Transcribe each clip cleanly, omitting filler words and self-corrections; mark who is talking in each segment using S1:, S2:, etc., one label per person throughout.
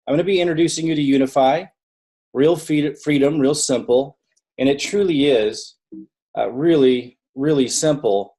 S1: I'm going to be introducing you to Unifii, real freedom, real simple, and it truly is really, really simple.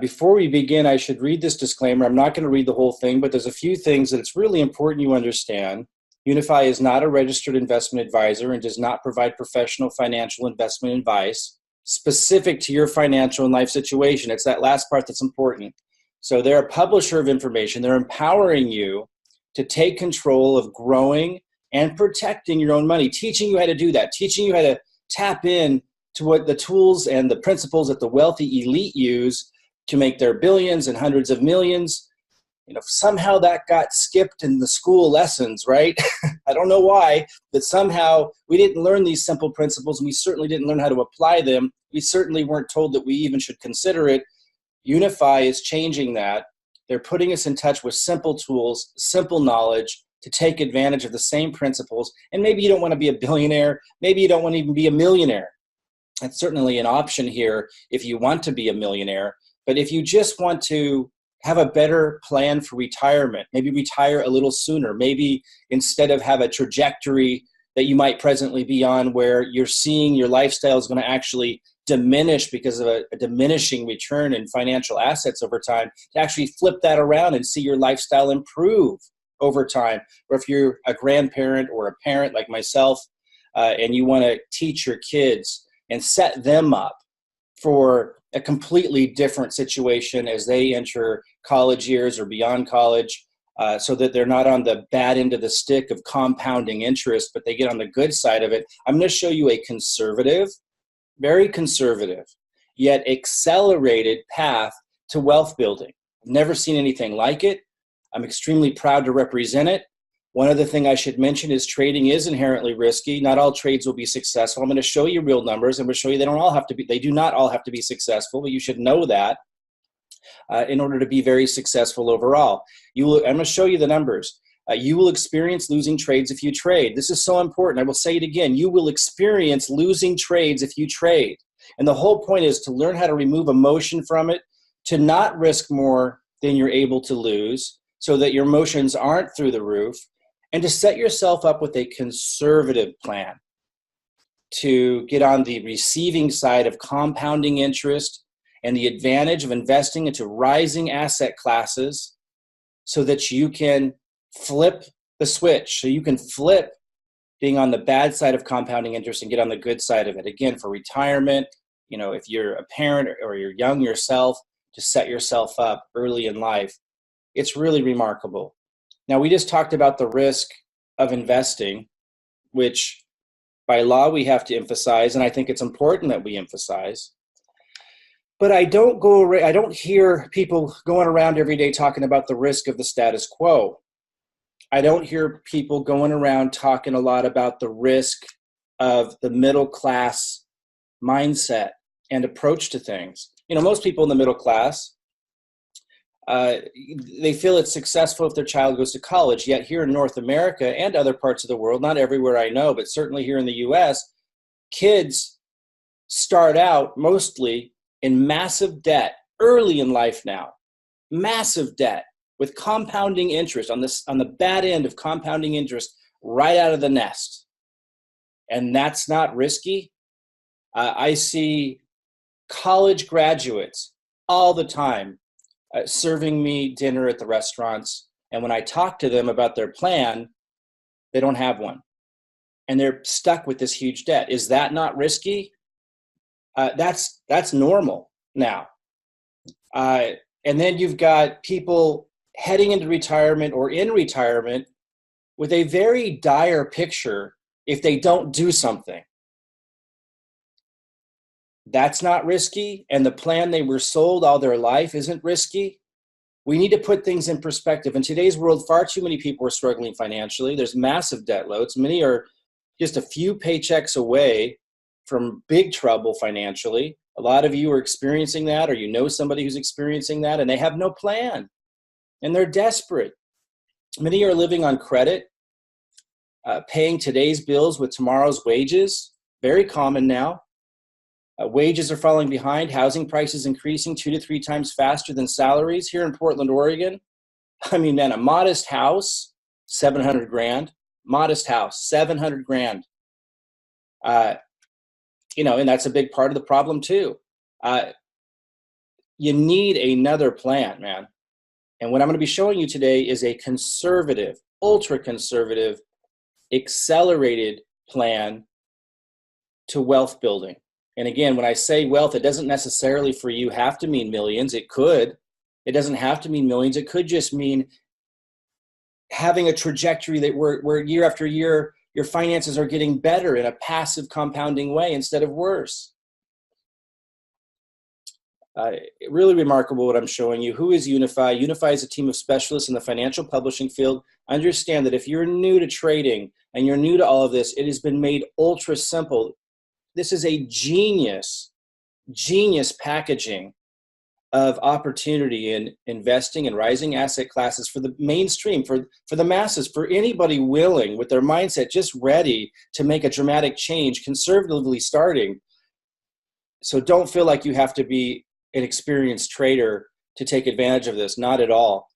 S1: Before we begin, I should read this disclaimer. I'm not going to read the whole thing, but there's a few things that it's really important you understand. Unifii is not a registered investment advisor and does not provide professional financial investment advice specific to your financial and life situation. It's that last part that's important. So they're a publisher of information. They're empowering you to take control of growing and protecting your own money, teaching you how to do that, teaching you how to tap in to what the tools and the principles that the wealthy elite use to make their billions and hundreds of millions. Somehow that got skipped in the school lessons, right? I don't know why, but somehow we didn't learn these simple principles, and we certainly didn't learn how to apply them. We certainly weren't told that we even should consider it. Unifii is changing that. They're putting us in touch with simple tools, simple knowledge to take advantage of the same principles. And maybe you don't want to be a billionaire. Maybe you don't want to even be a millionaire. That's certainly an option here if you want to be a millionaire. But if you just want to have a better plan for retirement, maybe retire a little sooner, maybe instead of have a trajectory that you might presently be on where you're seeing your lifestyle is going to actually diminish because of a diminishing return in financial assets over time, to actually flip that around and see your lifestyle improve over time. Or if you're a grandparent or a parent like myself, and you want to teach your kids and set them up for a completely different situation as they enter college years or beyond college, so that they're not on the bad end of the stick of compounding interest, but they get on the good side of it. I'm going to show you a conservative, very conservative, yet accelerated path to wealth building. I've never seen anything like it. I'm extremely proud to represent it. One other thing I should mention is trading is inherently risky. Not all trades will be successful. I'm going to show you real numbers, and we'll show you they do not all have to be successful, but you should know that in order to be very successful overall. I'm going to show you the numbers. You will experience losing trades if you trade. This is so important. I will say it again. You will experience losing trades if you trade. And the whole point is to learn how to remove emotion from it, to not risk more than you're able to lose so that your emotions aren't through the roof, and to set yourself up with a conservative plan to get on the receiving side of compounding interest and the advantage of investing into rising asset classes so that you can flip the switch. So you can flip being on the bad side of compounding interest and get on the good side of it. Again, for retirement, if you're a parent or you're young yourself, to set yourself up early in life. It's really remarkable. Now, we just talked about the risk of investing, which by law we have to emphasize, and I think it's important that we emphasize. But I don't hear people going around every day talking about the risk of the status quo. I don't hear people going around talking a lot about the risk of the middle class mindset and approach to things. Most people in the middle class, they feel it's successful if their child goes to college. Yet here in North America and other parts of the world, not everywhere I know, but certainly here in the US, kids start out mostly in massive debt early in life now. Massive debt with compounding interest on the bad end of compounding interest right out of the nest. And that's not risky. I see college graduates all the time serving me dinner at the restaurants. And when I talk to them about their plan, they don't have one. And they're stuck with this huge debt. Is that not risky? That's normal now. And then you've got people heading into retirement or in retirement with a very dire picture if they don't do something. That's not risky, and the plan they were sold all their life isn't risky. We need to put things in perspective. In today's world, far too many people are struggling financially. There's massive debt loads. Many are just a few paychecks away from big trouble financially. A lot of you are experiencing that, or you know somebody who's experiencing that, and they have no plan, and they're desperate. Many are living on credit, paying today's bills with tomorrow's wages. Very common now. Wages are falling behind, housing prices increasing 2 to 3 times faster than salaries here in Portland, Oregon. I mean, man, a modest house 700 grand. Modest house, 700 grand. And that's a big part of the problem too. You need another plan, man. And what I'm going to be showing you today is a conservative, ultra conservative, accelerated plan to wealth building. And again, when I say wealth, it doesn't necessarily for you have to mean millions. It could. It doesn't have to mean millions. It could just mean having a trajectory that where year after year, your finances are getting better in a passive compounding way instead of worse. Really remarkable what I'm showing you. Who is Unifii? Unifii is a team of specialists in the financial publishing field. Understand that if you're new to trading and you're new to all of this, it has been made ultra simple. This is a genius packaging of opportunity in investing in rising asset classes for the mainstream, for the masses, for anybody willing with their mindset just ready to make a dramatic change, conservatively starting. So don't feel like you have to be an experienced trader to take advantage of this. Not at all.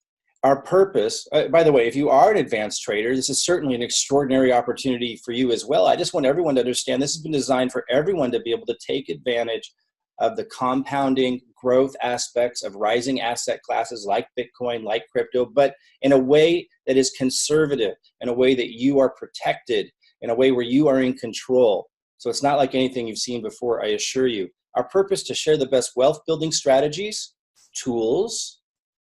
S1: Our purpose, by the way, if you are an advanced trader, this is certainly an extraordinary opportunity for you as well. I just want everyone to understand this has been designed for everyone to be able to take advantage of the compounding growth aspects of rising asset classes like Bitcoin, like crypto, but in a way that is conservative, in a way that you are protected, in a way where you are in control. So it's not like anything you've seen before, I assure you. Our purpose to share the best wealth building strategies, tools,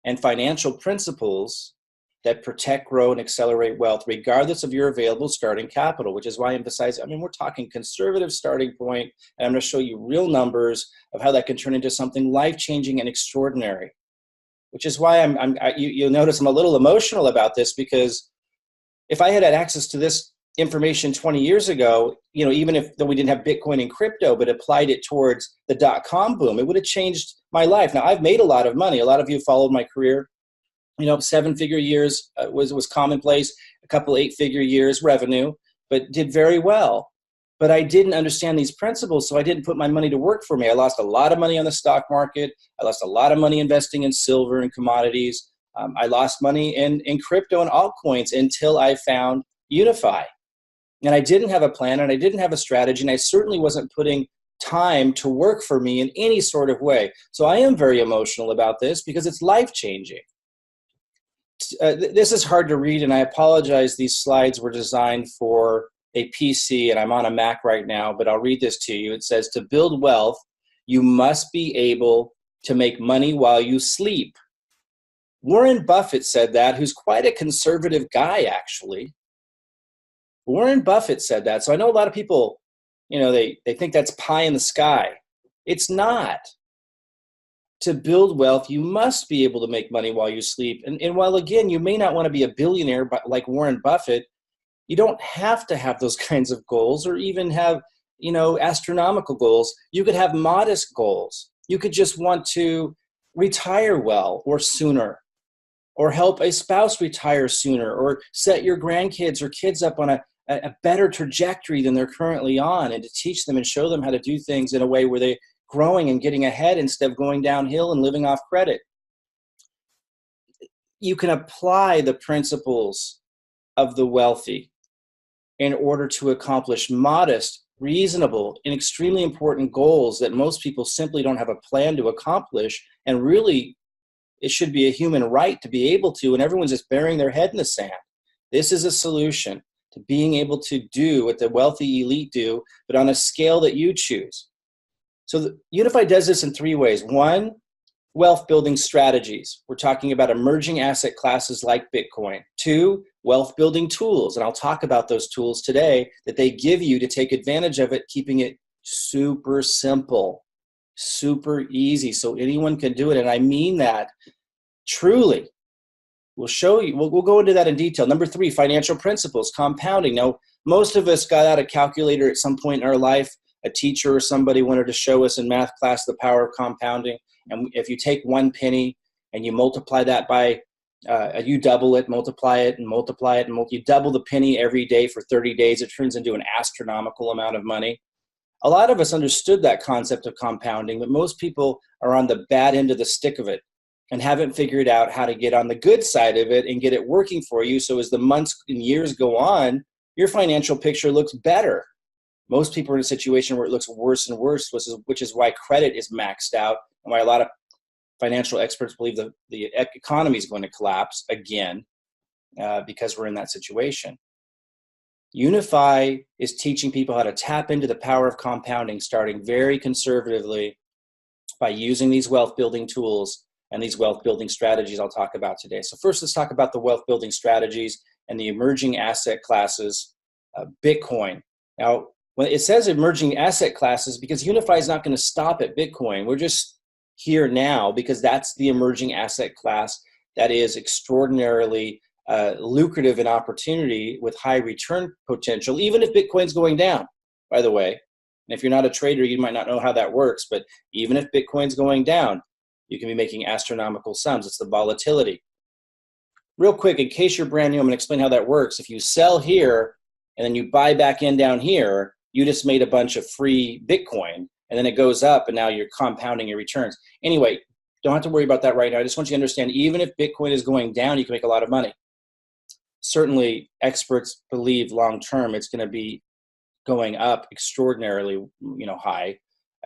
S1: and financial principles that protect, grow, and accelerate wealth, regardless of your available starting capital, which is why I emphasize, we're talking conservative starting point, and I'm going to show you real numbers of how that can turn into something life-changing and extraordinary, which is why you'll notice I'm a little emotional about this, because if I had access to this information 20 years ago, even if though we didn't have Bitcoin and crypto, but applied it towards the dot-com boom, it would have changed my life. Now, I've made a lot of money. A lot of you followed my career. 7-figure years was commonplace, a couple 8-figure years revenue, but did very well. But I didn't understand these principles, so I didn't put my money to work for me. I lost a lot of money on the stock market. I lost a lot of money investing in silver and commodities. I lost money in crypto and altcoins until I found Unifii. And I didn't have a plan, and I didn't have a strategy, and I certainly wasn't putting time to work for me in any sort of way. So I am very emotional about this because it's life-changing. This is hard to read, and I apologize. These slides were designed for a PC, and I'm on a Mac right now, but I'll read this to you. It says, to build wealth, you must be able to make money while you sleep. Warren Buffett said that, who's quite a conservative guy, actually. Warren Buffett said that. So I know a lot of people, they think that's pie in the sky. It's not. To build wealth, you must be able to make money while you sleep. And while, again, you may not want to be a billionaire like Warren Buffett, you don't have to have those kinds of goals or even have, astronomical goals. You could have modest goals. You could just want to retire well or sooner, or help a spouse retire sooner, or set your grandkids or kids up on a better trajectory than they're currently on, and to teach them and show them how to do things in a way where they're growing and getting ahead instead of going downhill and living off credit. You can apply the principles of the wealthy in order to accomplish modest, reasonable, and extremely important goals that most people simply don't have a plan to accomplish, and really it should be a human right to be able to, and everyone's just burying their head in the sand. This is a solution to being able to do what the wealthy elite do, but on a scale that you choose. So Unifii does this in 3 ways. 1, wealth building strategies. We're talking about emerging asset classes like Bitcoin. 2, wealth building tools. And I'll talk about those tools today that they give you to take advantage of it, keeping it super simple, super easy, so anyone can do it. And I mean that truly. We'll show you, we'll go into that in detail. Number 3, financial principles, compounding. Now, most of us got out a calculator at some point in our life. A teacher or somebody wanted to show us in math class the power of compounding. And if you take 1 penny and you multiply that by, you double it, multiply it, and multiply it, and you double the penny every day for 30 days, it turns into an astronomical amount of money. A lot of us understood that concept of compounding, but most people are on the bad end of the stick of it. and haven't figured out how to get on the good side of it and get it working for you. So as the months and years go on, your financial picture looks better. Most people are in a situation where it looks worse and worse, which is why credit is maxed out and why a lot of financial experts believe the economy is going to collapse again because we're in that situation. Unifii is teaching people how to tap into the power of compounding, starting very conservatively by using these wealth building tools and these wealth building strategies I'll talk about today. So first, let's talk about the wealth building strategies and the emerging asset classes, Bitcoin. Now, when it says emerging asset classes, because Unifii is not going to stop at Bitcoin. We're just here now because that's the emerging asset class that is extraordinarily lucrative and opportunity with high return potential, even if Bitcoin's going down, by the way. And if you're not a trader, you might not know how that works, but even if Bitcoin's going down, you can be making astronomical sums. It's the volatility. Real quick, in case you're brand new, I'm going to explain how that works. If you sell here and then you buy back in down here, you just made a bunch of free Bitcoin, and then it goes up, and now you're compounding your returns. Anyway, don't have to worry about that right now. I just want you to understand, even if Bitcoin is going down, you can make a lot of money. Certainly, experts believe long-term it's going to be going up extraordinarily, high.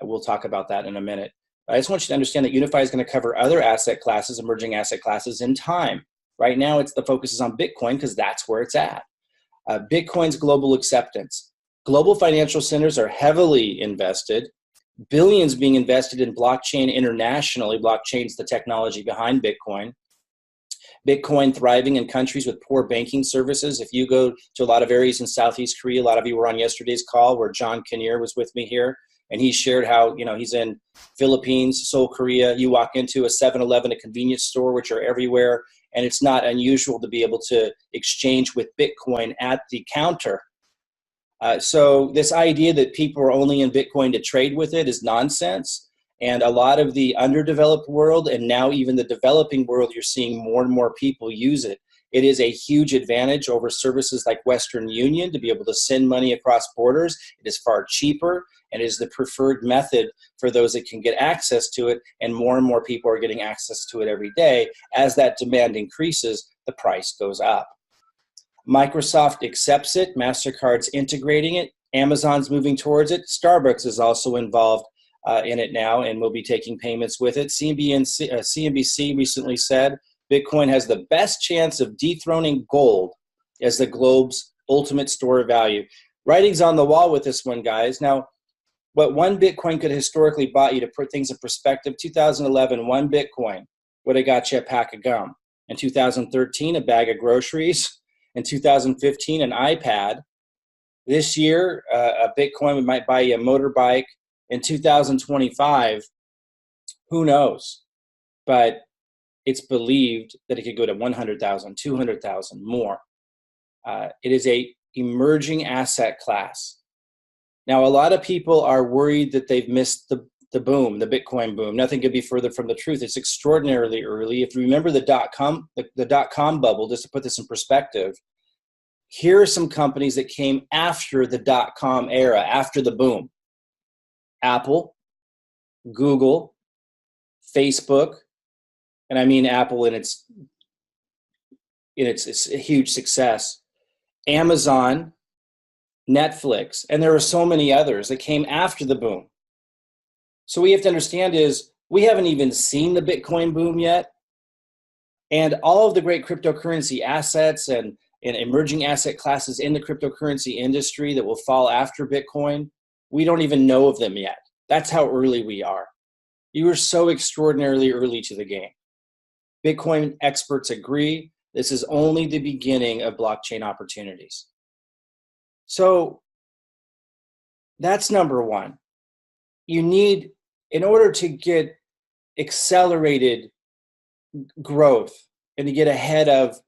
S1: We'll talk about that in a minute. I just want you to understand that Unifii is going to cover other asset classes, emerging asset classes in time. Right now, the focus is on Bitcoin because that's where it's at. Bitcoin's global acceptance. Global financial centers are heavily invested, billions being invested in blockchain internationally. Blockchain's the technology behind Bitcoin. Bitcoin thriving in countries with poor banking services. If you go to a lot of areas in Southeast Korea, a lot of you were on yesterday's call where John Kinnear was with me here, and he shared how, he's in Philippines, Seoul, Korea. You walk into a 7-Eleven, a convenience store, which are everywhere, and it's not unusual to be able to exchange with Bitcoin at the counter. So this idea that people are only in Bitcoin to trade with it is nonsense. And a lot of the underdeveloped world, and now even the developing world, you're seeing more and more people use it. It is a huge advantage over services like Western Union to be able to send money across borders. It is far cheaper and is the preferred method for those that can get access to it. And more people are getting access to it every day. As that demand increases, the price goes up. Microsoft accepts it. MasterCard's integrating it. Amazon's moving towards it. Starbucks is also involved in it now and will be taking payments with it. CNBC recently said Bitcoin has the best chance of dethroning gold as the globe's ultimate store of value. Writing's on the wall with this one, guys. Now, what one Bitcoin could historically bought you, to put things in perspective, 2011, one Bitcoin would have got you a pack of gum. In 2013, a bag of groceries. In 2015, an iPad. This year, a Bitcoin might buy you a motorbike. In 2025, who knows? But it's believed that it could go to 100,000, 200,000 more. It is a emerging asset class. Now, a lot of people are worried that they've missed the boom, the Bitcoin boom. Nothing could be further from the truth. It's extraordinarily early. If you remember the dot-com bubble, just to put this in perspective, here are some companies that came after the dot-com era, after the boom. Apple, Google, Facebook, and I mean Apple in its huge success, Amazon, Netflix, and there are so many others that came after the boom. So what we have to understand is we haven't even seen the Bitcoin boom yet, and all of the great cryptocurrency assets and emerging asset classes in the cryptocurrency industry that will fall after Bitcoin, we don't even know of them yet. That's how early we are. You are so extraordinarily early to the game. Bitcoin experts agree this is only the beginning of blockchain opportunities. So that's number one. You need, in order to get accelerated growth and to get ahead of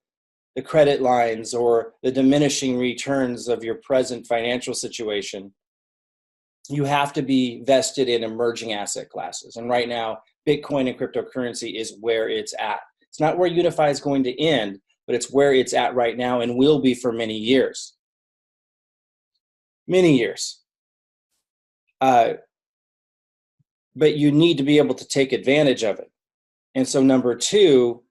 S1: the credit lines or the diminishing returns of your present financial situation, you have to be vested in emerging asset classes. And right now, Bitcoin and cryptocurrency is where it's at. It's not where Unifii is going to end, but it's where it's at right now and will be for many years. Many years. But you need to be able to take advantage of it. And so number two,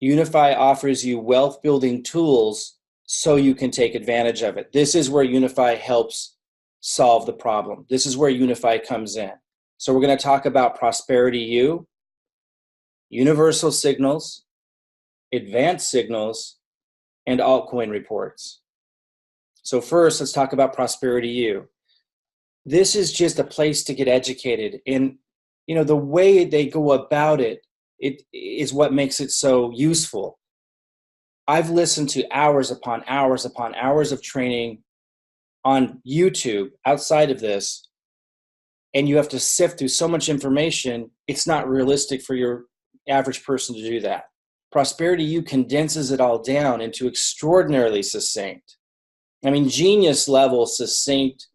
S1: Unifii offers you wealth building tools so you can take advantage of it. This is where Unifii helps solve the problem. This is where Unifii comes in. So we're going to talk about Prosperity U, universal signals, advanced signals, and altcoin reports. So first, let's talk about Prosperity U. This is just a place to get educated. And the way they go about it is what makes it so useful. I've listened to hours upon hours upon hours of training on YouTube outside of this, and you have to sift through so much information, it's not realistic for your average person to do that. Prosperity U condenses it all down into extraordinarily succinct, genius level succinct,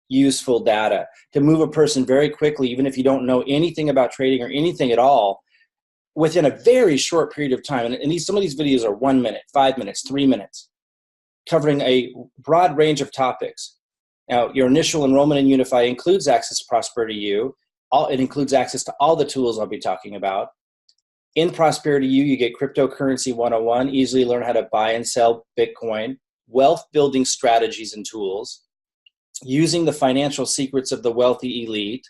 S1: useful data to move a person very quickly, even if you don't know anything about trading or anything at all, within a very short period of time. And some of these videos are 1 minute, 5 minutes, 3 minutes, covering a broad range of topics. Now, your initial enrollment in Unifii includes access to Prosperity U. It includes access to all the tools I'll be talking about. In Prosperity U, you get Cryptocurrency 101, easily learn how to buy and sell Bitcoin, wealth building strategies and tools, using the financial secrets of the wealthy elite,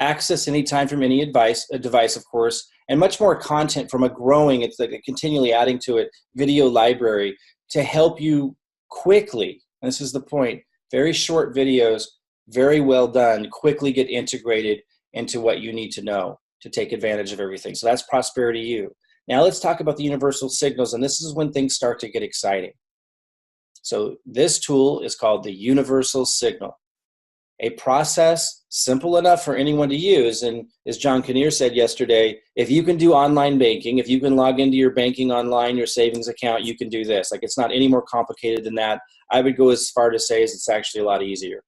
S1: access anytime from any device, of course, and much more content from a growing, it's like continually adding to it, video library to help you quickly, and this is the point, very short videos, very well done, quickly get integrated into what you need to know to take advantage of everything. So that's Prosperity U. Now let's talk about the universal signals, and this is when things start to get exciting. So this tool is called the universal signal, a process simple enough for anyone to use. And as John Kinnear said yesterday, if you can do online banking, if you can log into your banking online, your savings account, you can do this. Like, it's not any more complicated than that. I would go as far to say as it's actually a lot easier.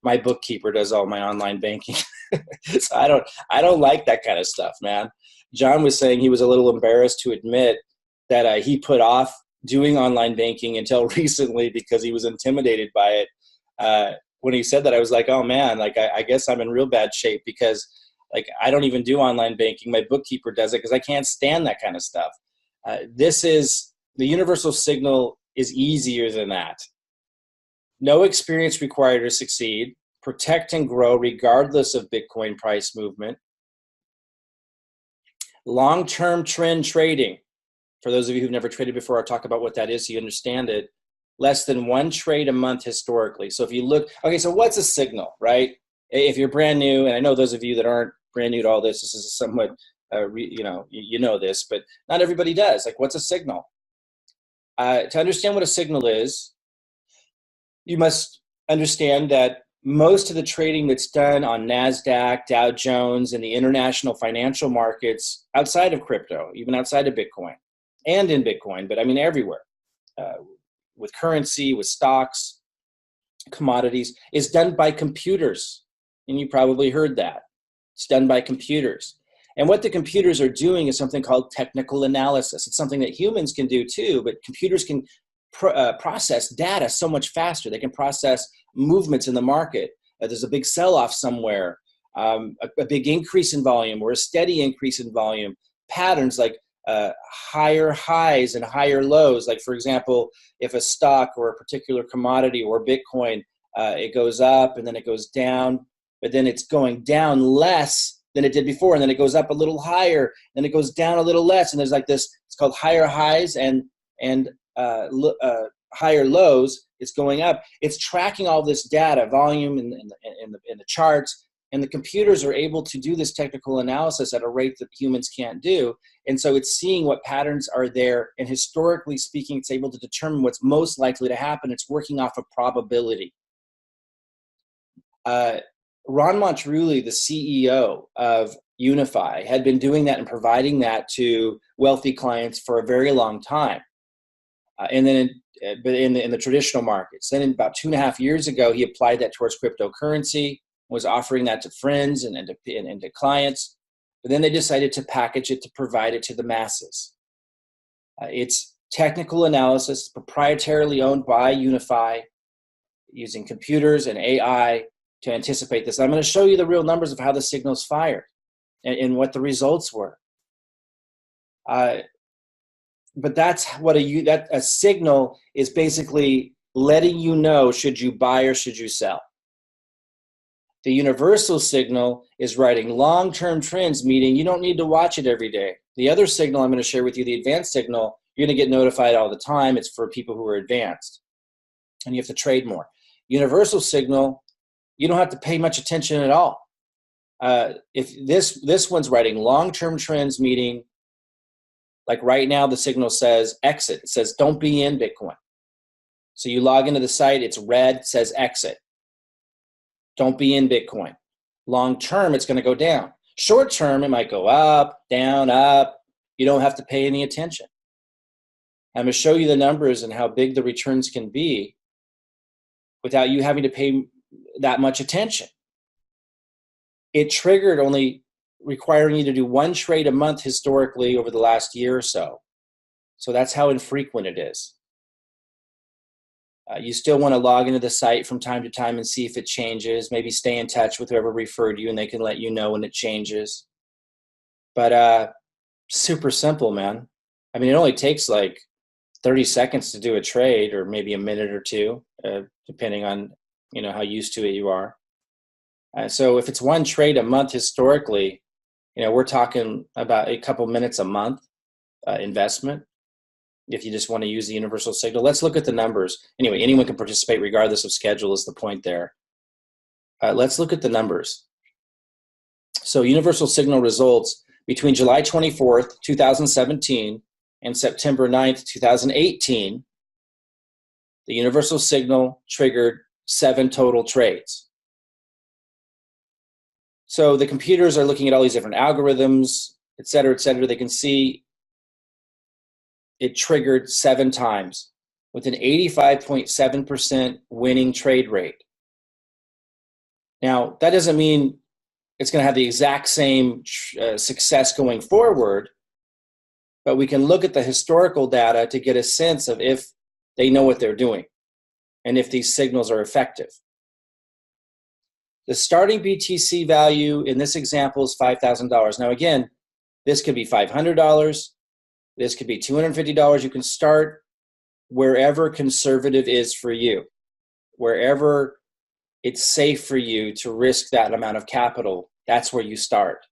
S1: My bookkeeper does all my online banking. So I don't like that kind of stuff, man. John was saying he was a little embarrassed to admit that he put off doing online banking until recently because he was intimidated by it. When he said that, I was like, oh man, like I guess I'm in real bad shape because like I don't even do online banking. My bookkeeper does it because I can't stand that kind of stuff. This is the universal signal is easier than that. No experience required to succeed. Protect and grow regardless of Bitcoin price movement. Long-term trend trading. For those of you who've never traded before, I'll talk about what that is so you understand it. Less than one trade a month historically. So if you look, okay, so what's a signal, right? If you're brand new, and I know those of you that aren't brand new to all this, this is somewhat, you know this, but not everybody does. Like, what's a signal? To understand what a signal is, you must understand that most of the trading that's done on NASDAQ, Dow Jones, and the international financial markets outside of crypto, even outside of Bitcoin, and in Bitcoin, but everywhere, with currency, with stocks, commodities, is done by computers. And you probably heard that. It's done by computers. And what the computers are doing is something called technical analysis. It's something that humans can do too, but computers can process data so much faster. They can process movements in the market. There's a big sell-off somewhere, a big increase in volume or a steady increase in volume, patterns like higher highs and higher lows. Like, for example, if a stock or a particular commodity or Bitcoin, it goes up and then it goes down, but then it's going down less than it did before, and then it goes up a little higher, then it goes down a little less, and there's like this, it's called higher highs and higher lows. It's going up. It's tracking all this data, volume in the charts, and the computers are able to do this technical analysis at a rate that humans can't do. And so it's seeing what patterns are there, and historically speaking, it's able to determine what's most likely to happen. It's working off of probability. Ron Montrulli, the CEO of Unifii, had been doing that and providing that to wealthy clients for a very long time. And then in the traditional markets. Then about 2.5 years ago, he applied that towards cryptocurrency, was offering that to friends and to clients. But then they decided to package it to provide it to the masses. It's technical analysis, proprietarily owned by Unifii, using computers and AI to anticipate this. I'm going to show you the real numbers of how the signals fired and what the results were. Uh, but that's what a signal is, basically letting you know should you buy or should you sell. The universal signal is writing long-term trends, meaning you don't need to watch it every day. The other signal I'm going to share with you, the advanced signal, you're going to get notified all the time. It's for people who are advanced, and you have to trade more. Universal signal, you don't have to pay much attention at all. If this one's writing long-term trends, meaning like right now the signal says exit. It says don't be in Bitcoin. So you log into the site, it's red, says exit. Don't be in Bitcoin. Long term, it's going to go down. Short term, it might go up, down, up. You don't have to pay any attention. I'm going to show you the numbers and how big the returns can be without you having to pay that much attention. It triggered only requiring you to do one trade a month historically over the last year or so. So that's how infrequent it is. You still want to log into the site from time to time and see if it changes. Maybe stay in touch with whoever referred you and they can let you know when it changes. But super simple, man. I mean, it only takes like 30 seconds to do a trade, or maybe a minute or two, depending on how used to it you are. So if it's one trade a month historically, we're talking about a couple minutes a month investment. If you just want to use the universal signal, let's look at the numbers. Anyway, anyone can participate regardless of schedule is the point there. Let's look at the numbers. So universal signal results between July 24th, 2017 and September 9th, 2018, the universal signal triggered 7 total trades. So the computers are looking at all these different algorithms, et cetera, et cetera. They can see it triggered 7 times with an 85.7% winning trade rate. Now, that doesn't mean it's going to have the exact same success going forward, but we can look at the historical data to get a sense of if they know what they're doing and if these signals are effective. The starting BTC value in this example is $5,000. Now, again, this could be $500. This could be $250. You can start wherever conservative is for you, wherever it's safe for you to risk that amount of capital. That's where you start.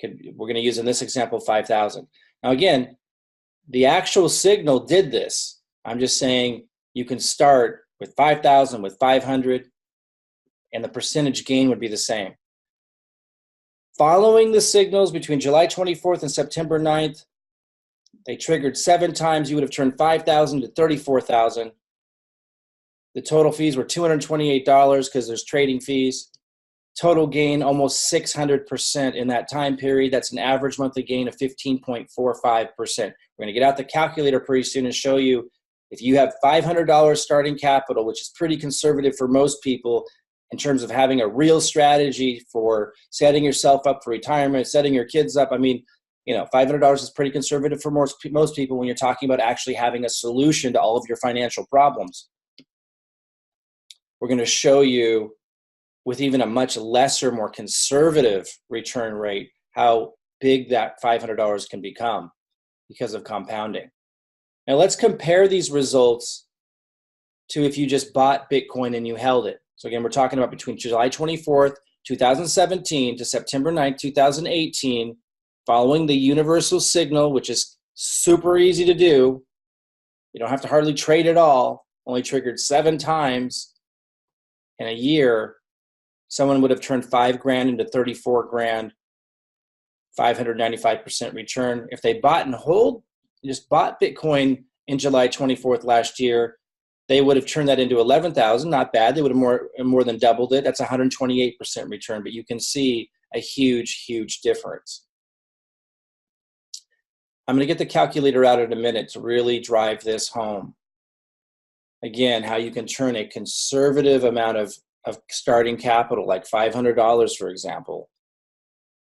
S1: We're going to use in this example 5,000. Now, again, the actual signal did this. I'm just saying you can start with 5,000, with 500, and the percentage gain would be the same. Following the signals between July 24th and September 9th, they triggered 7 times. You would have turned 5,000 to 34,000. The total fees were $228 because there's trading fees. Total gain almost 600% in that time period. That's an average monthly gain of 15.45%. We're going to get out the calculator pretty soon and show you if you have $500 starting capital, which is pretty conservative for most people in terms of having a real strategy for setting yourself up for retirement, setting your kids up. I mean, $500 is pretty conservative for most people when you're talking about actually having a solution to all of your financial problems. We're going to show you with even a much lesser, more conservative return rate, how big that $500 can become because of compounding. Now let's compare these results to if you just bought Bitcoin and you held it. So again, we're talking about between July 24th, 2017 to September 9th, 2018, following the universal signal, which is super easy to do. You don't have to hardly trade at all, only triggered 7 times in a year. Someone would have turned $5,000 into $34,000, 595% return. If they bought and just bought Bitcoin in July 24th last year, they would have turned that into $11,000. Not bad. They would have more than doubled it. That's 128% return. But you can see a huge, huge difference. I'm going to get the calculator out in a minute to really drive this home. Again, how you can turn a conservative amount of starting capital, like $500, for example,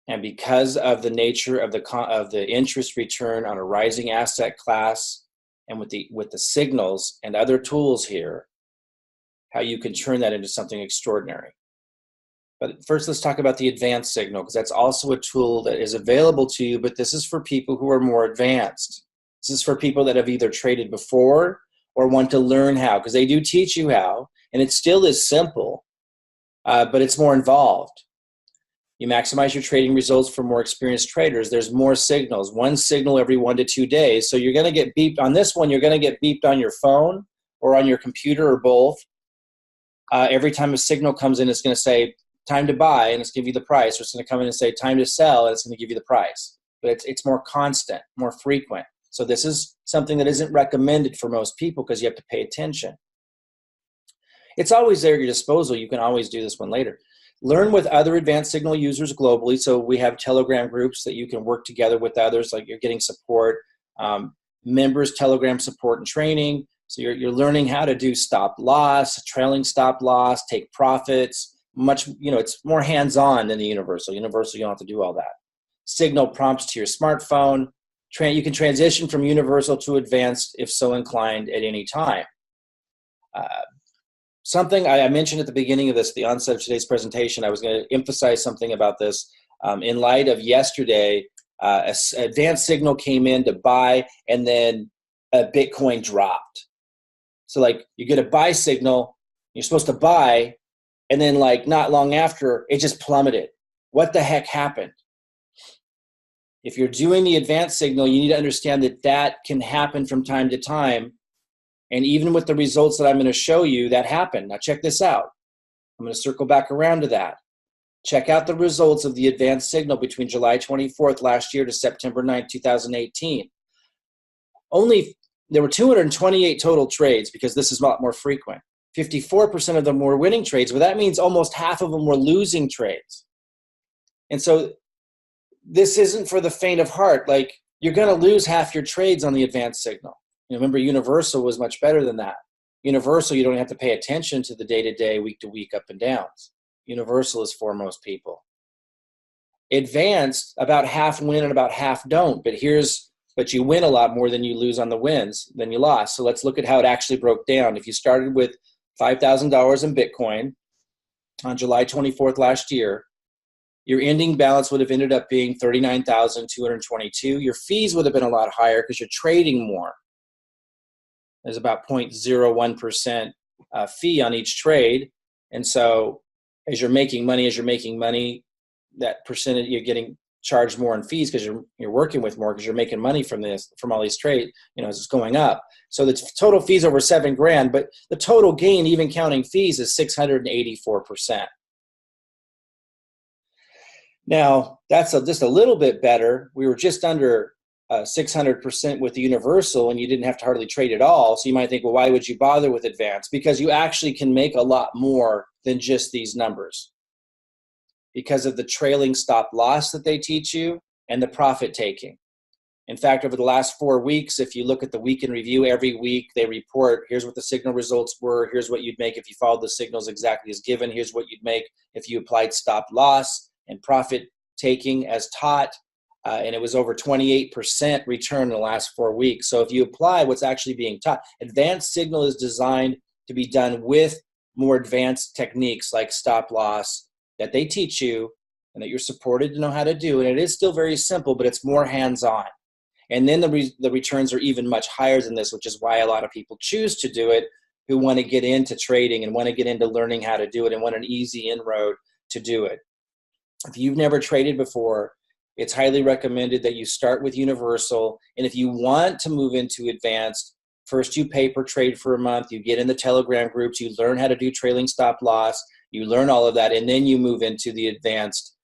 S1: and because of the nature of the interest return on a rising asset class, and with the signals and other tools here, how you can turn that into something extraordinary. But first, let's talk about the advanced signal, because that's also a tool that is available to you, but this is for people who are more advanced. This is for people that have either traded before or want to learn how, because they do teach you how, and it still is simple, but it's more involved. You maximize your trading results for more experienced traders. There's more signals, one signal every 1 to 2 days. So you're going to get beeped on this one. You're going to get beeped on your phone or on your computer or both. Every time a signal comes in, it's going to say time to buy, and it's going to give you the price. Or it's going to come in and say time to sell, and it's going to give you the price. But it's more constant, more frequent. So this is something that isn't recommended for most people because you have to pay attention. It's always there at your disposal. You can always do this one later. Learn with other advanced signal users globally. So we have Telegram groups that you can work together with others, like you're getting support, members, Telegram support and training. So you're learning how to do stop loss, trailing stop loss, take profits. Much, it's more hands-on than the universal. Universal, you don't have to do all that. Signal prompts to your smartphone. You can transition from universal to advanced if so inclined at any time. Something I mentioned at the beginning of this, the onset of today's presentation, I was going to emphasize something about this. In light of yesterday, advanced signal came in to buy, and then Bitcoin dropped. So like you get a buy signal, you're supposed to buy, and then like not long after, it just plummeted. What the heck happened? If you're doing the advanced signal, you need to understand that that can happen from time to time. And even with the results that I'm going to show you, that happened. Now check this out. I'm going to circle back around to that. Check out the results of the advanced signal between July 24th last year to September 9th, 2018. There were 228 total trades, because this is a lot more frequent. 54% of them were winning trades, but that means almost half of them were losing trades. And so this isn't for the faint of heart. Like, you're going to lose half your trades on the advanced signal. Remember, universal was much better than that. Universal, you don't have to pay attention to the day-to-day, week-to-week up and downs. Universal is for most people. Advanced, about half win and about half don't, but you win a lot more than you lose on the wins than you lost. So let's look at how it actually broke down. If you started with $5,000 in Bitcoin on July 24th last year, your ending balance would have ended up being $39,222. Your fees would have been a lot higher because you're trading more. There's about 0.01% fee on each trade. And so as you're making money, that percentage, you're getting charged more in fees because you're working with more, because you're making money from all these trades, as it's going up. So the total fees over $7,000, but the total gain, even counting fees, is 684%. Now, that's just a little bit better. We were just under 600% with the universal, and you didn't have to hardly trade at all. So you might think, well, why would you bother with advanced? Because you actually can make a lot more than just these numbers, because of the trailing stop loss that they teach you and the profit taking. In fact, over the last 4 weeks, if you look at the week in review, every week they report, here's what the signal results were, here's what you'd make if you followed the signals exactly as given, here's what you'd make if you applied stop loss and profit taking as taught, and it was over 28% return in the last 4 weeks. So if you apply what's actually being taught, advanced signal is designed to be done with more advanced techniques like stop loss that they teach you and that you're supported to know how to do. And it is still very simple, but it's more hands-on. And then the returns are even much higher than this, which is why a lot of people choose to do it, who want to get into trading and want to get into learning how to do it and want an easy inroad to do it. If you've never traded before, it's highly recommended that you start with universal. And if you want to move into advanced, first you pay per trade for a month, you get in the Telegram groups, you learn how to do trailing stop loss, you learn all of that, and then you move into the advanced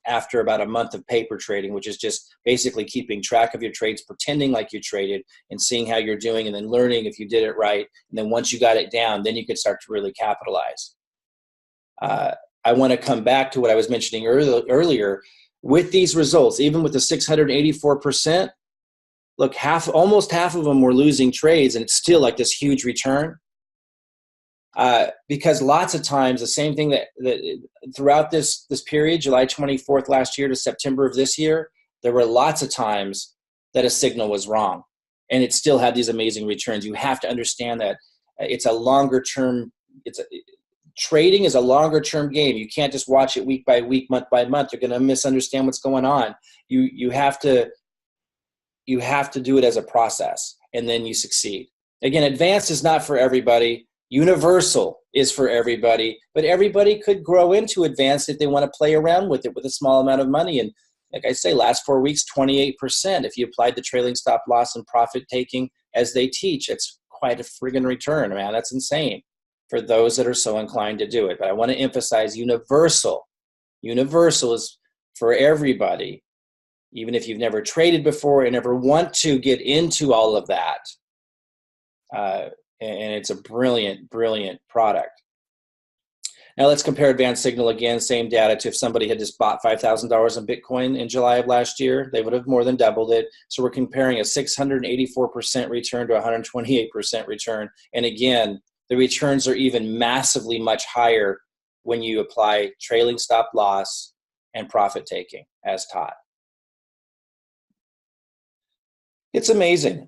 S1: after about a month of paper trading, which is just basically keeping track of your trades, pretending like you traded, and seeing how you're doing, and then learning if you did it right. And then once you got it down, then you could start to really capitalize. I want to come back to what I was mentioning earlier. With these results, even with the 684%, look, almost half of them were losing trades, and it's still like this huge return. Because lots of times, the same thing that throughout this period, July 24th last year to September of this year, there were lots of times that a signal was wrong, and it still had these amazing returns. You have to understand that it's a longer term. trading is a longer term game. You can't just watch it week by week, month by month. You're going to misunderstand what's going on. You have to do it as a process, and then you succeed. Again, advanced is not for everybody. Universal is for everybody, but everybody could grow into advanced if they want to play around with it with a small amount of money. And like I say, last 4 weeks, 28%. If you applied the trailing stop loss and profit taking as they teach, it's quite a friggin' return, man. That's insane for those that are so inclined to do it. But I want to emphasize universal. Universal is for everybody, even if you've never traded before and never want to get into all of that. And it's a brilliant, brilliant product. Now let's compare advanced signal again, same data, to if somebody had just bought $5,000 in Bitcoin in July of last year, they would have more than doubled it. So we're comparing a 684% return to 128% return. And again, the returns are even massively much higher when you apply trailing stop loss and profit taking as taught. It's amazing.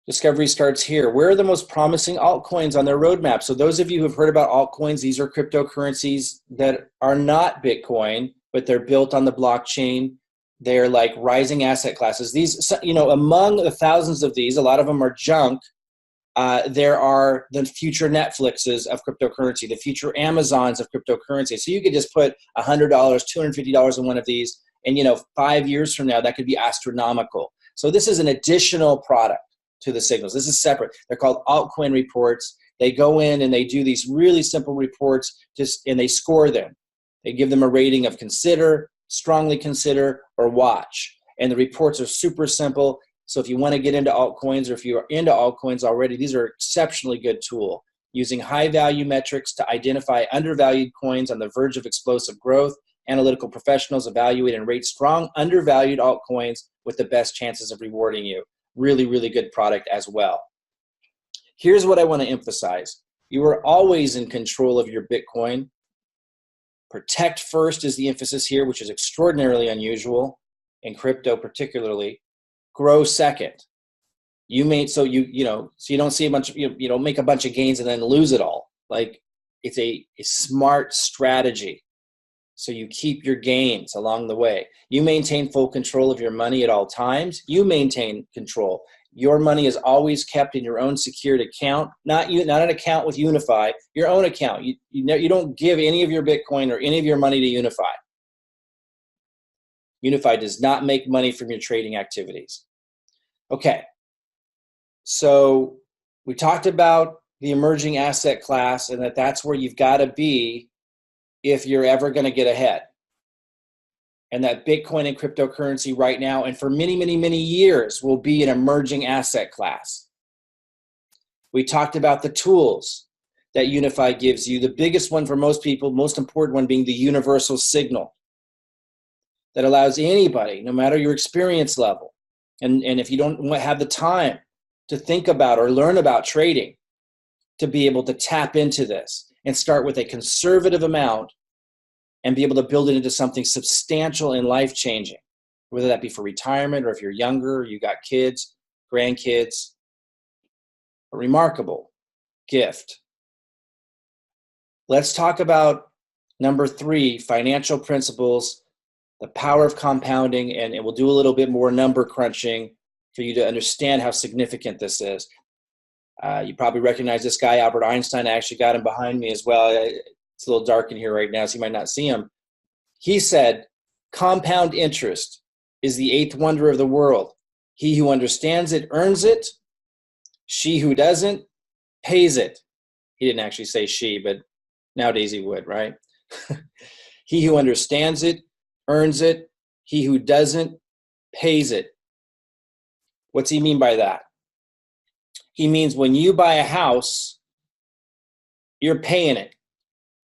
S1: Discovery starts here. Where are the most promising altcoins on their roadmap? So those of you who have heard about altcoins, these are cryptocurrencies that are not Bitcoin, but they're built on the blockchain. They're like rising asset classes. These, you know, among the thousands of these, a lot of them are junk. There are the future Netflixes of cryptocurrency, the future Amazons of cryptocurrency. So you could just put $100, $250 in one of these, and 5 years from now, that could be astronomical. So this is an additional product to the signals. This is separate. They're called altcoin reports. They go in and they do these really simple reports, and they score them. They give them a rating of consider, strongly consider, or watch. And the reports are super simple. So if you want to get into altcoins, or if you are into altcoins already, these are an exceptionally good tool. Using high value metrics to identify undervalued coins on the verge of explosive growth, analytical professionals evaluate and rate strong undervalued altcoins with the best chances of rewarding you. Really, really good product as well. Here's what I want to emphasize. You are always in control of your Bitcoin. Protect first is the emphasis here, which is extraordinarily unusual in crypto particularly. Grow second. So you don't see a bunch of, you don't make a bunch of gains and then lose it all. Like, it's a smart strategy. So you keep your gains along the way. You maintain full control of your money at all times. You maintain control. Your money is always kept in your own secured account, not an account with Unifii, your own account. You don't give any of your Bitcoin or any of your money to Unifii. Unifii does not make money from your trading activities. Okay, so we talked about the emerging asset class and that's where you've got to be if you're ever going to get ahead. And that Bitcoin and cryptocurrency right now and for many, many, many years will be an emerging asset class. We talked about the tools that Unifii gives you. The biggest one for most people, most important one being the universal signal that allows anybody, no matter your experience level, and if you don't have the time to think about or learn about trading, to be able to tap into this and start with a conservative amount and be able to build it into something substantial and life-changing, whether that be for retirement or if you're younger, you got kids, grandkids. A remarkable gift. Let's talk about number 3, financial principles, the power of compounding, and we'll do a little bit more number crunching for you to understand how significant this is. You probably recognize this guy, Albert Einstein. I actually got him behind me as well. It's a little dark in here right now, so you might not see him. He said, compound interest is the 8th wonder of the world. He who understands it earns it. She who doesn't pays it. He didn't actually say she, but nowadays he would, right? He who understands it earns it. He who doesn't pays it. What's he mean by that? He means when you buy a house, you're paying it.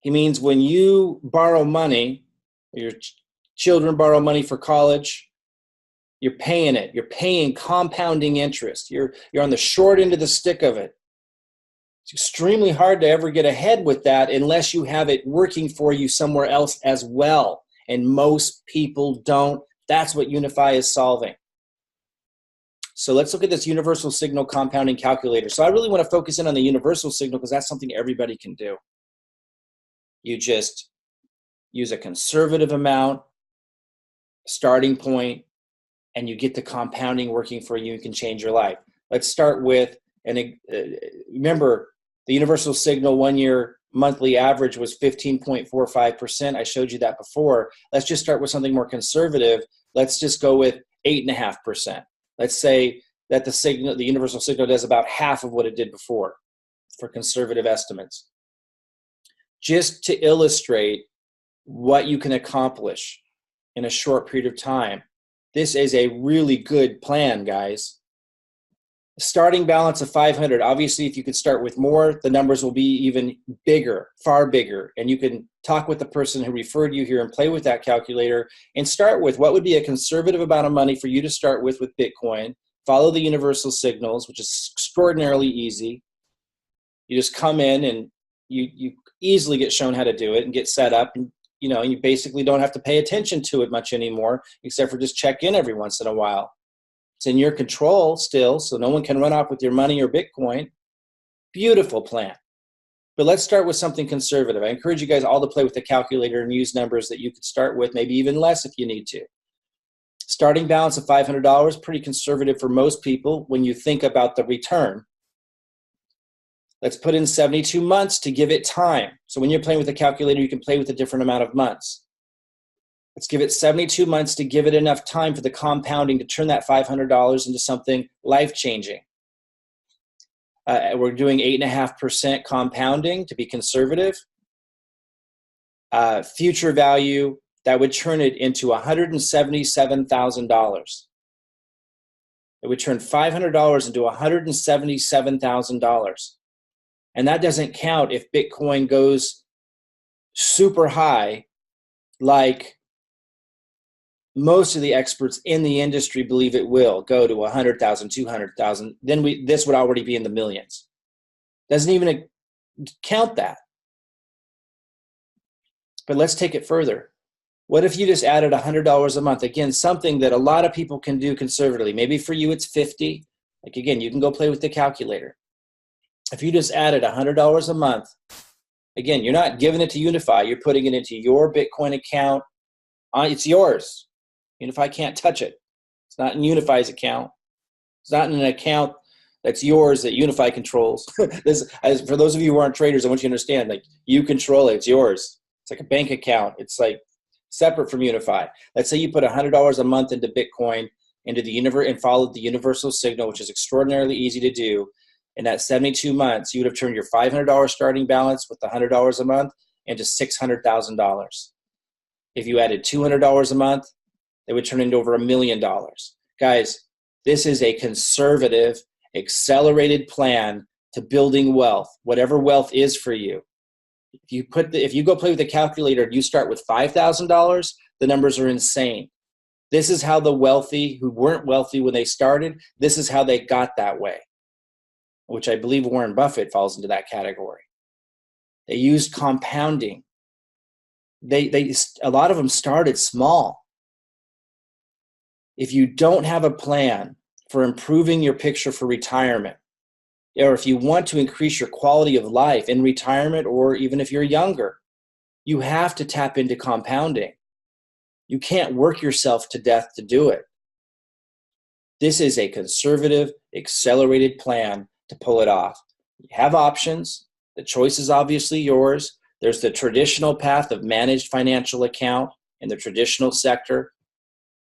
S1: He means when you borrow money, or your children borrow money for college, you're paying it. You're paying compounding interest. You're on the short end of the stick of it. It's extremely hard to ever get ahead with that unless you have it working for you somewhere else as well. And most people don't. That's what Unifii is solving. So let's look at this universal signal compounding calculator. So I really want to focus in on the universal signal because that's something everybody can do. You just use a conservative amount, starting point, and you get the compounding working for you. You can change your life. Let's start with, and remember, the universal signal 1 year monthly average was 15.45%. I showed you that before. Let's just start with something more conservative. Let's just go with 8.5%. Let's say that the universal signal does about half of what it did before for conservative estimates. Just to illustrate what you can accomplish in a short period of time. This is a really good plan, guys. Starting balance of 500. Obviously, if you could start with more, the numbers will be even bigger, far bigger. And you can talk with the person who referred you here and play with that calculator and start with what would be a conservative amount of money for you to start with Bitcoin. Follow the universal signals, which is extraordinarily easy. You just come in and you easily get shown how to do it and get set up. And you basically don't have to pay attention to it much anymore, except for just check in every once in a while. It's in your control still, so no one can run off with your money or Bitcoin. Beautiful plan. But let's start with something conservative. I encourage you guys all to play with the calculator and use numbers that you could start with, maybe even less if you need to. Starting balance of $500, pretty conservative for most people when you think about the return. Let's put in 72 months to give it time. So when you're playing with a calculator, you can play with a different amount of months. Let's give it 72 months to give it enough time for the compounding to turn that $500 into something life-changing. We're doing 8.5% compounding to be conservative. Future value, that would turn it into $177,000. It would turn $500 into $177,000. And that doesn't count if Bitcoin goes super high, like most of the experts in the industry believe it will go to 100,000, 200,000. Then this would already be in the millions. Doesn't even count that. But let's take it further. What if you just added $100 a month? Again, something that a lot of people can do conservatively. Maybe for you it's 50. Like again, you can go play with the calculator. If you just added $100 a month, again, you're not giving it to Unifii. You're putting it into your Bitcoin account. It's yours. Unifii can't touch it. It's not in Unifi's account. It's not in an account that's yours that Unifii controls. For those of you who aren't traders, I want you to understand, like, you control it. It's yours. It's like a bank account. It's like separate from Unifii. Let's say you put $100 a month into Bitcoin, into the universe, and followed the universal signal, which is extraordinarily easy to do. In that 72 months, you would have turned your $500 starting balance with the $100 a month into $600,000. If you added $200 a month, it would turn into over $1 million. Guys, this is a conservative, accelerated plan to building wealth, whatever wealth is for you. If you go play with the calculator and you start with $5,000, the numbers are insane. This is how the wealthy who weren't wealthy when they started, this is how they got that way, which I believe Warren Buffett falls into that category. They used compounding. A lot of them started small. If you don't have a plan for improving your picture for retirement, or if you want to increase your quality of life in retirement, or even if you're younger, you have to tap into compounding. You can't work yourself to death to do it. This is a conservative, accelerated plan to pull it off. You have options. The choice is obviously yours. There's the traditional path of managed financial account in the traditional sector.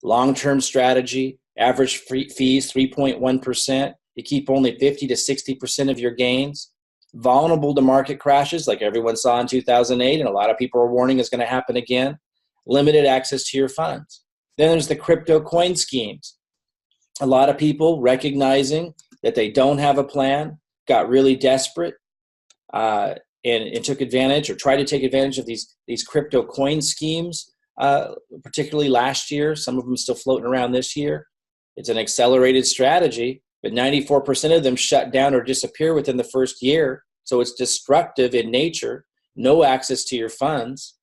S1: Long-term strategy, average fees 3.1%. You keep only 50 to 60% of your gains. Vulnerable to market crashes like everyone saw in 2008, and a lot of people are warning is going to happen again. Limited access to your funds. Then there's the crypto coin schemes. A lot of people recognizing that they don't have a plan, got really desperate, and took advantage or tried to take advantage of these crypto coin schemes, particularly last year. Some of them still floating around this year. It's an accelerated strategy, but 94% of them shut down or disappear within the first year. So it's destructive in nature, no access to your funds.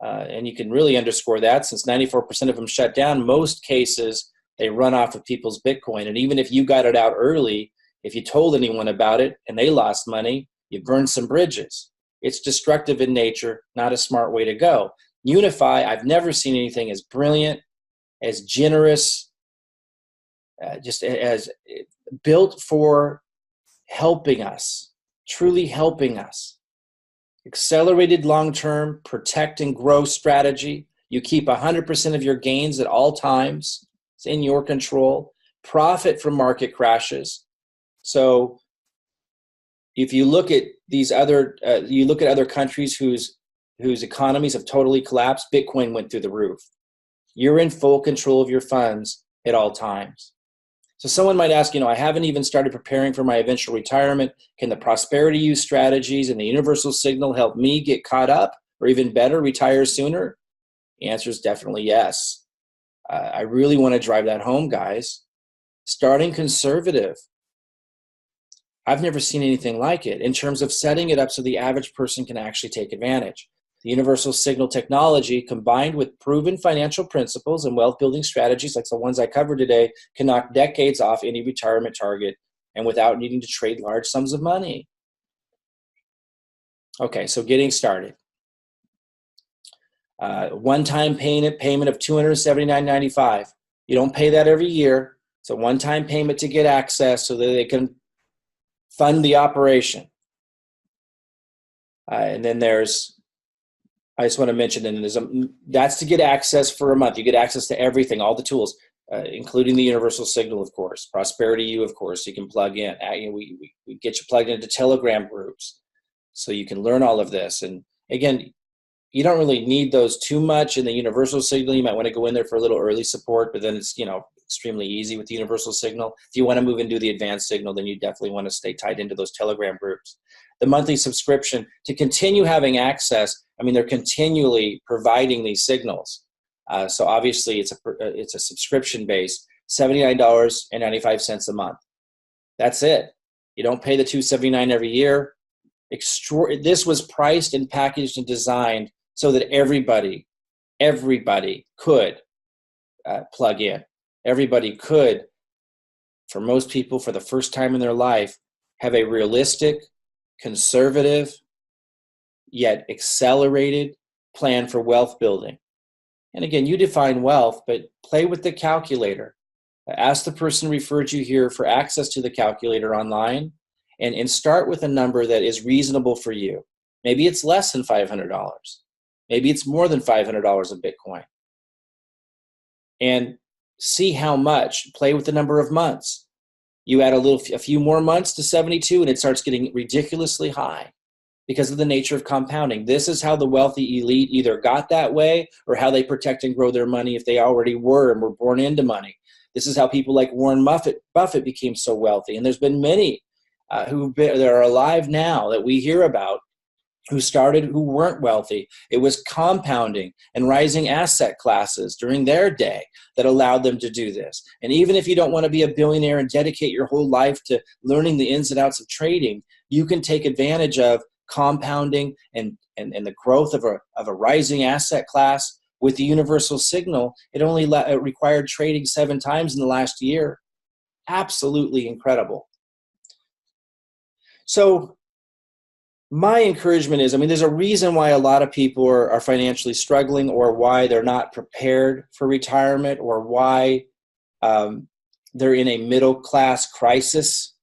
S1: And you can really underscore that since 94% of them shut down. Most cases, they run off of people's Bitcoin. And even if you got it out early, if you told anyone about it and they lost money, you burned some bridges. It's destructive in nature, not a smart way to go. Unifii, I've never seen anything as brilliant, as generous, just as built for helping us, truly helping us. Accelerated long-term protect and grow strategy. You keep 100% of your gains at all times. It's in your control. Profit from market crashes. So if you look at these other, you look at other countries whose economies have totally collapsed, Bitcoin went through the roof. You're in full control of your funds at all times. So someone might ask, I haven't even started preparing for my eventual retirement. Can the prosperity use strategies and the universal signal help me get caught up, or even better, retire sooner? The answer is definitely yes. I really want to drive that home, guys. Starting conservative. I've never seen anything like it in terms of setting it up so the average person can actually take advantage. The universal signal technology, combined with proven financial principles and wealth building strategies like the ones I covered today, can knock decades off any retirement target and without needing to trade large sums of money. Okay, so getting started. One-time payment of $279.95. You don't pay that every year. It's a one-time payment to get access so that they can fund the operation. And then I just want to mention, that's to get access for a month. You get access to everything, all the tools, including the universal signal, of course. Prosperity U, of course, you can plug in. We get you plugged into Telegram groups so you can learn all of this. And again, you don't really need those too much in the universal signal. You might want to go in there for a little early support, but then it's extremely easy with the universal signal. If you want to move into the advanced signal, then you definitely want to stay tied into those Telegram groups. The monthly subscription to continue having access. They're continually providing these signals. So obviously it's a subscription based, $79.95 a month. That's it. You don't pay the $279 every year. This was priced and packaged and designed so that everybody could plug in. Everybody could, for most people, for the first time in their life, have a realistic, conservative, yet accelerated plan for wealth building. And again, you define wealth, but play with the calculator. Ask the person who referred you here for access to the calculator online, and start with a number that is reasonable for you. Maybe it's less than $500. Maybe it's more than $500 of Bitcoin. And see how much. Play with the number of months. You add a few more months to 72, and it starts getting ridiculously high because of the nature of compounding. This is how the wealthy elite either got that way or how they protect and grow their money if they already were and were born into money. This is how people like Warren Buffett became so wealthy. And there's been many that are alive now that we hear about who weren't wealthy. It was compounding and rising asset classes during their day that allowed them to do this. And even if you don't want to be a billionaire and dedicate your whole life to learning the ins and outs of trading, you can take advantage of compounding and the growth of a rising asset class with the universal signal. It only required trading 7 times in the last year. Absolutely incredible. So my encouragement is, there's a reason why a lot of people are financially struggling, or why they're not prepared for retirement, or why they're in a middle-class crisis.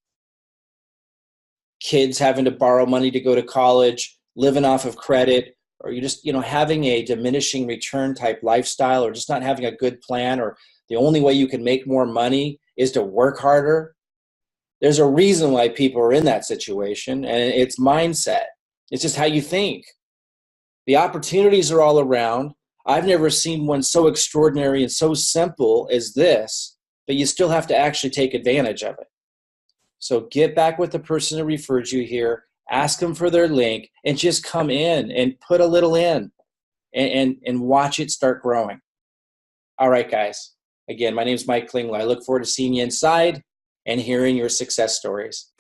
S1: Kids having to borrow money to go to college, living off of credit, or you just, having a diminishing return type lifestyle, or just not having a good plan, or the only way you can make more money is to work harder. There's a reason why people are in that situation, and it's mindset. It's just how you think. The opportunities are all around. I've never seen one so extraordinary and so simple as this, but you still have to actually take advantage of it. So get back with the person who referred you here, ask them for their link, and just come in and put a little in and watch it start growing. All right, guys. Again, my name is Mike Klingler. I look forward to seeing you inside and hearing your success stories.